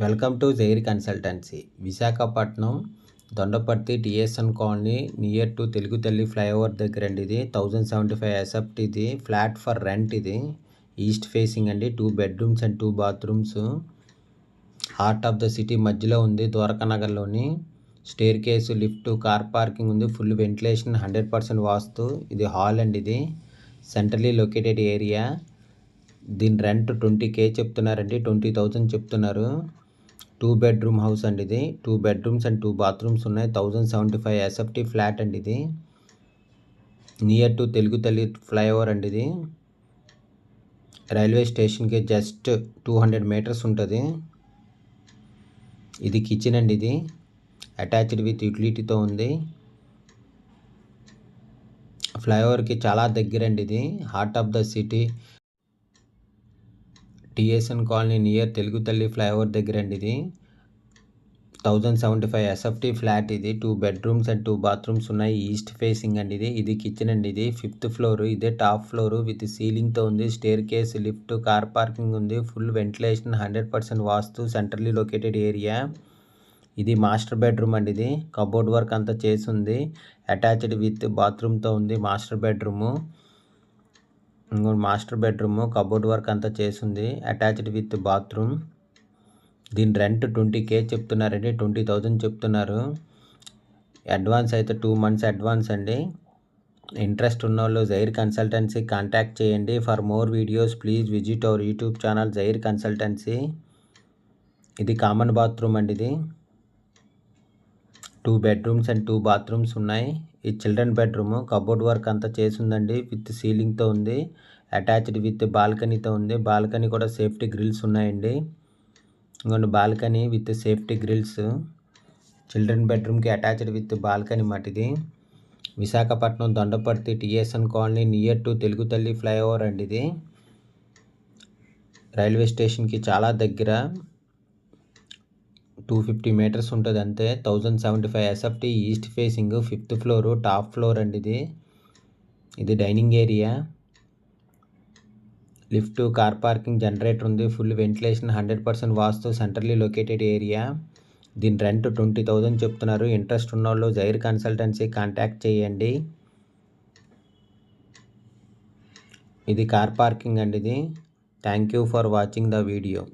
Welcome to జైర్ consultancy. Visakhapatnam Dondaparthi TSN colony near to Telugu Thalli flyover దగ్గర అండి. ఇది 1075 ఎస్ఎఫ్టీ. ఇది ఫ్లాట్ ఫర్ రెంట్. ఇది ఈస్ట్ ఫేసింగ్ అండి. 2 bedrooms and 2 bathrooms. Heart of the city మధ్యలో ఉంది. ద్వారకానగర్లోని staircase, lift, car parking ఉంది. Full ventilation, 100% vastu. ఇది హాల్ అండి. ఇది సెంట్రలీ లొకేటెడ్ ఏరియా. దీని రెంట్ 20K చెప్తున్నారండి. 20,000 చెప్తున్నారు. 2 బెడ్రూమ్ హౌస్ అండి. ఇది 2 బెడ్రూమ్స్ అండ్ 2 బాత్రూమ్స్ ఉన్నాయి. 1075 ఎస్ఎఫ్టీ ఫ్లాట్ అండి. ఇది near to Telugu Thalli flyover అండి. ఇది రైల్వే స్టేషన్కి జస్ట్ 200 మీటర్స్ ఉంటుంది. ఇది కిచెన్ అండి. ఇది అటాచ్డ్ విత్ యూటిలిటీతో ఉంది. ఫ్లైఓవర్కి చాలా దగ్గర అండి. ఇది heart of the city. TSN colony near Telugu Thalli flyover దగ్గర అండి. ఇది 1075 ఎస్ఎఫ్టీ ఫ్లాట్. ఇది 2 బెడ్రూమ్స్ అండ్ 2 బాత్రూమ్స్ ఉన్నాయి. ఈస్ట్ ఫేసింగ్ అండి. ఇది కిచెన్ అండి. ఇది 5th ఫ్లోర్. ఇదే టాప్ ఫ్లోర్ విత్ సీలింగ్తో ఉంది. Staircase, lift, car parking ఉంది. Full ventilation, 100% vastu. Centrally located area. ఇది మాస్టర్ బెడ్రూమ్ అండి. ఇది కబోర్డ్ వర్క్ అంతా చేసి ఉంది. అటాచ్డ్ విత్ బాత్రూమ్తో ఉంది. Master bedroom. Master bedroom cupboard work అంతా చేసింది. Attached with bathroom. దీని రెంట్ 20K చెప్తున్నారండి. 20,000 చెప్తున్నారు. అడ్వాన్స్ అయితే 2 months అడ్వాన్స్ అండి. ఇంట్రెస్ట్ ఉన్న వాళ్ళు జైర్ కన్సల్టెన్సీ కాంటాక్ట్ చేయండి. For more videos please visit our YouTube channel జైర్ కన్సల్టెన్సీ. ఇది కామన్ బాత్రూమ్ అండి. ఇది 2 బెడ్రూమ్స్ అండ్ 2 బాత్రూమ్స్ ఉన్నాయి. ఈ చిల్డ్రన్ బెడ్రూమ్ కబోర్డ్ వర్క్ అంతా చేసిందండి. విత్ సీలింగ్తో ఉంది. అటాచ్డ్ విత్ బాల్కనీతో ఉంది. బాల్కనీ కూడా సేఫ్టీ గ్రిల్స్ ఉన్నాయండి. ఇంకొన్ని balcony with safety grills. Children బెడ్రూమ్కి అటాచ్డ్ విత్ బాల్కనీ మటిది. Visakhapatnam Dondaparthi TSN colony near to Telugu Thalli flyover అండి. ఇది రైల్వే స్టేషన్కి చాలా దగ్గర. 250 మీటర్స్ ఉంటుంది అంతే. 1075 SFT east facing, 5th floor, top floor అండి. ఇది dining area. Lift, car parking, generator ఉంది. Full ventilation, 100% vastu. Centrally located area. దీని రెంట్ 20,000 చెప్తున్నారు. ఇంట్రెస్ట్ ఉన్న వాళ్ళు జైర్ కన్సల్టెన్సీ కాంటాక్ట్ చేయండి. ఇది కార్ పార్కింగ్ అండి. ఇది thank you for watching the video.